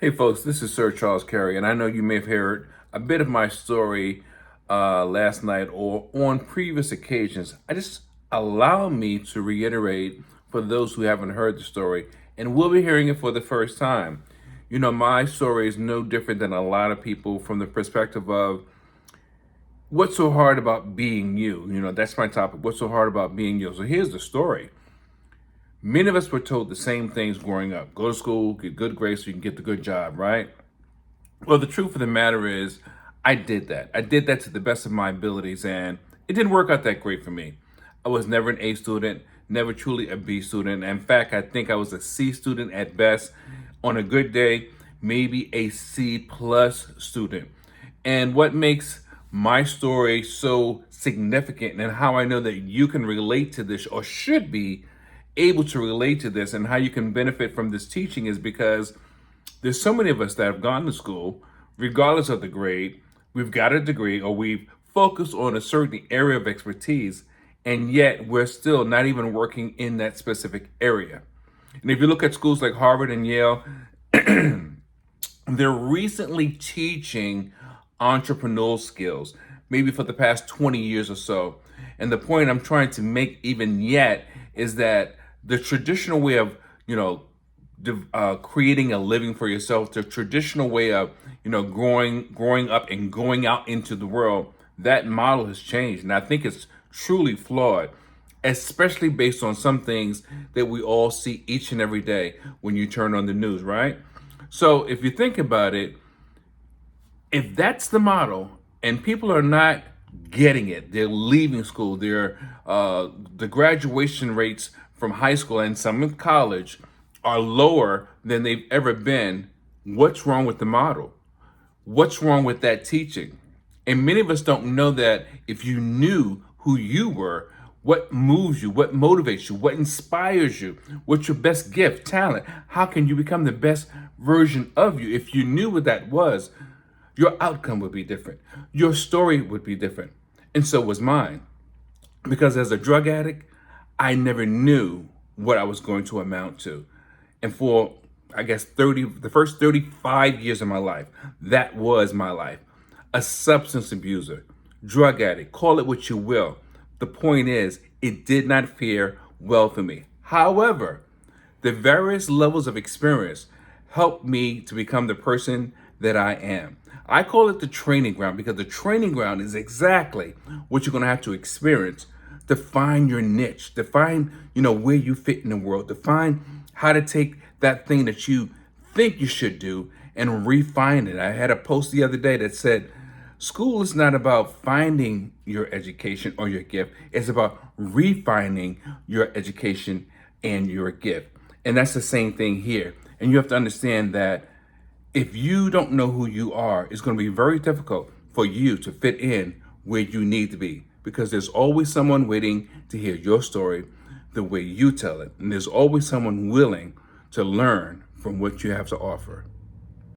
Hey folks, this is Sir Charles Carey, and I know you may have heard a bit of my story last night or on previous occasions. I just allow me to reiterate for those who haven't heard the story and will be hearing it for the first time. You know, my story is no different than a lot of people from the perspective of what's so hard about being you. You know, that's my topic. What's so hard about being you? So here's the story. Many of us were told the same things growing up: go to school, get good grades so you can get the good job, right? Well, the truth of the matter is, I did that. I did that to the best of my abilities, and it didn't work out that great for me. I was never an A student, never truly a B student. In fact, I think I was a C student at best. On a good day, maybe a C plus student. And what makes my story so significant and how I know that you can relate to this or should be able to relate to this and how you can benefit from this teaching is because there's so many of us that have gone to school, regardless of the grade, we've got a degree or we've focused on a certain area of expertise, and yet we're still not even working in that specific area. And if you look at schools like Harvard and Yale, they're recently teaching entrepreneurial skills, maybe for the past 20 years or so. And the point I'm trying to make even yet is that the traditional way of, creating a living for yourself, the traditional way of, growing up and going out into the world, that model has changed. And I think it's truly flawed, especially based on some things that we all see each and every day when you turn on the news, right? So if you think about it, if that's the model and people are not getting it, they're leaving school, the graduation rates from high school and some in college are lower than they've ever been. What's wrong with the model? What's wrong with that teaching? And many of us don't know that if you knew who you were, what moves you, what motivates you, what inspires you, what's your best gift, talent, how can you become the best version of you? If you knew what that was, your outcome would be different. Your story would be different. And so was mine. Because as a drug addict, I never knew what I was going to amount to. And for, I guess, the first 35 years of my life, that was my life. A substance abuser, drug addict, call it what you will. The point is, it did not fare well for me. However, the various levels of experience helped me to become the person that I am. I call it the training ground because the training ground is exactly what you're going to have to experience to find your niche, to find, where you fit in the world, to find how to take that thing that you think you should do and refine it. I had a post the other day that said, school is not about finding your education or your gift. It's about refining your education and your gift. And that's the same thing here. And you have to understand that if you don't know who you are, it's going to be very difficult for you to fit in where you need to be, because there's always someone waiting to hear your story the way you tell it. And there's always someone willing to learn from what you have to offer.